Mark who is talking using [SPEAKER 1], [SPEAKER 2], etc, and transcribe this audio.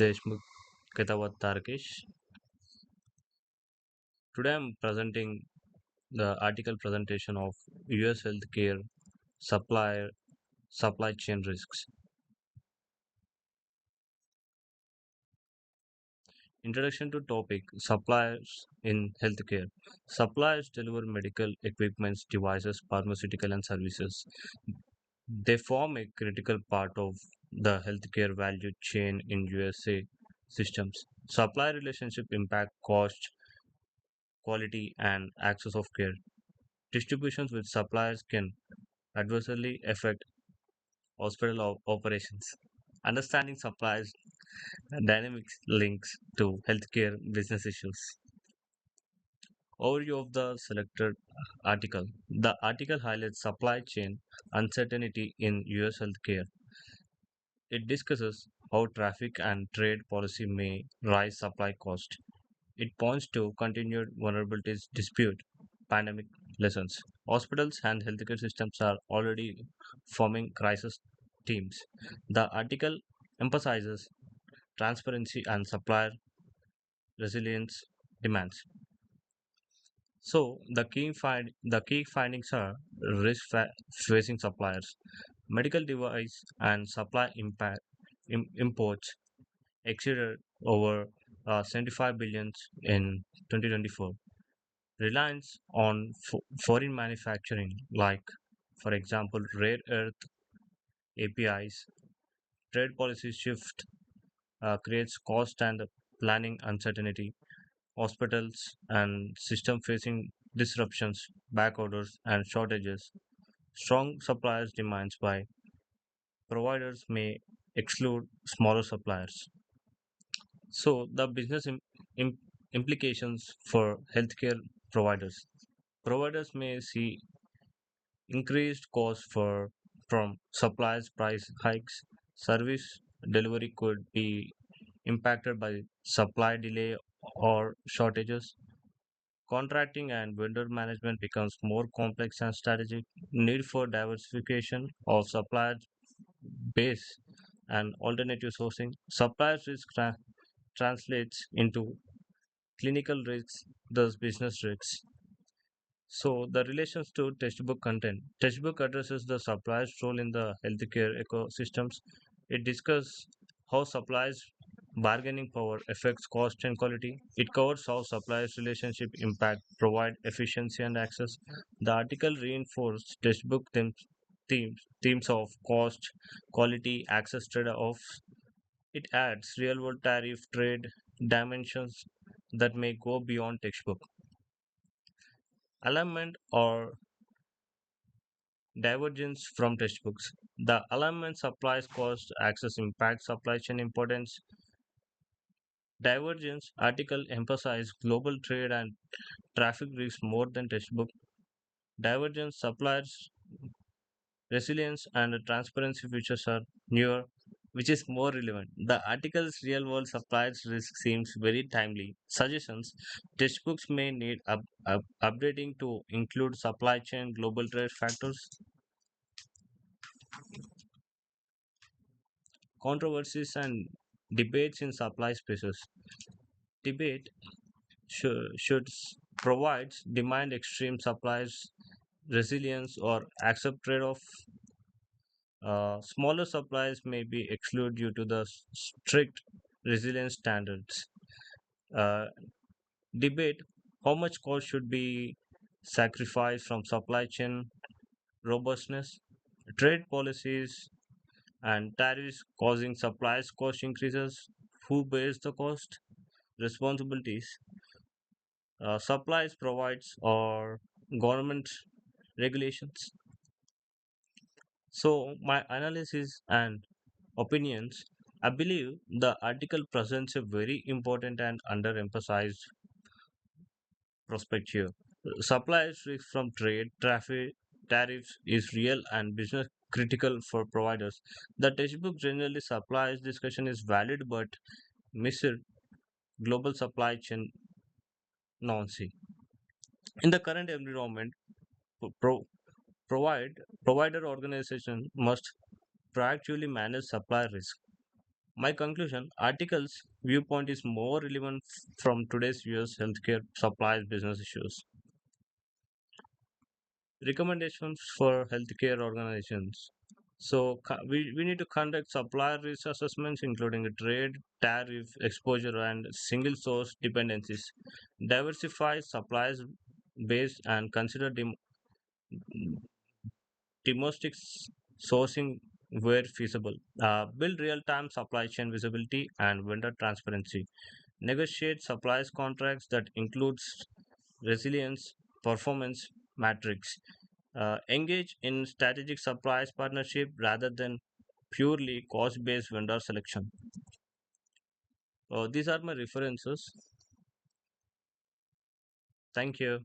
[SPEAKER 1] Deshmukh Ketavat Tarkesh. Today I'm presenting the article presentation of U.S. Healthcare supply supply chain risks. Introduction to topic suppliers in healthcare. Suppliers deliver medical equipments, devices, pharmaceutical and services. They form a critical part of the healthcare value chain in USA systems. Supply relationship impact cost, quality, and access of care. Distributions with suppliers can adversely affect hospital operations. Understanding suppliers dynamics links to healthcare business issues. Overview of the selected article. The article highlights supply chain uncertainty in US healthcare. It discusses how traffic and trade policy may rise supply cost. It points to continued vulnerabilities dispute, pandemic lessons. Hospitals and healthcare systems are already forming crisis teams. The article emphasizes transparency and supplier resilience demands. So the key findings are facing suppliers, medical device and supply impact imports exceeded over 75 billions in 2024. Reliance on foreign manufacturing, like for example rare earth APIs, trade policy shift creates cost and planning uncertainty. Hospitals and system facing disruptions, back orders, and shortages. Strong suppliers demands by providers may exclude smaller suppliers. So the business im- implications for healthcare providers. Providers may see increased costs from suppliers price hikes. Service delivery could be impacted by supply delay or shortages. Contracting and vendor management becomes more complex and strategic. Need for diversification of supplier base and alternative sourcing. Suppliers risk translates into clinical risks, thus business risks. So the relations to textbook content. Textbook addresses the supplier's role in the healthcare ecosystems. It discusses how suppliers bargaining power affects cost and quality. It covers how suppliers relationship impact provide efficiency and access. The article reinforced textbook themes of cost, quality, access trade-offs. It adds real-world tariff trade dimensions that may go beyond textbook. Alignment or divergence from textbooks. The alignment supplies cost, access impact, supply chain importance. Divergence article emphasize global trade and traffic risks more than textbook. Divergence suppliers resilience and transparency features are newer, which is more relevant. The article's real world suppliers risk seems very timely. Suggestions textbooks may need updating to include supply chain global trade factors. Controversies and debates in supply spaces. Debate should provide demand extreme supplies resilience or accept trade-off. Smaller supplies may be excluded due to the strict resilience standards. Uh, Debate how much cost should be sacrificed from supply chain robustness. Trade policies and tariffs causing supplies cost increases. Who bears the cost? Responsibilities. Supplies provides or government regulations. So my analysis and opinions. I believe the article presents a very important and underemphasized perspective. Supplies risk from trade, traffic, tariffs is real and business critical for providers. The textbook generally supplies discussion is valid but missed global supply chain nuance. In the current environment, pro- provide provider organization must proactively manage supply risk, My conclusion article's viewpoint is more relevant from today's US healthcare supplies business issues. Recommendations for healthcare organizations. So we need to conduct supplier risk assessments, including trade, tariff, exposure, and single source dependencies. Diversify supplies base and consider domestic sourcing where feasible. Build real-time supply chain visibility and vendor transparency. Negotiate supplies contracts that includes resilience, performance matrix. Engage in strategic supplies partnership rather than purely cost-based vendor selection. These are my references. Thank you.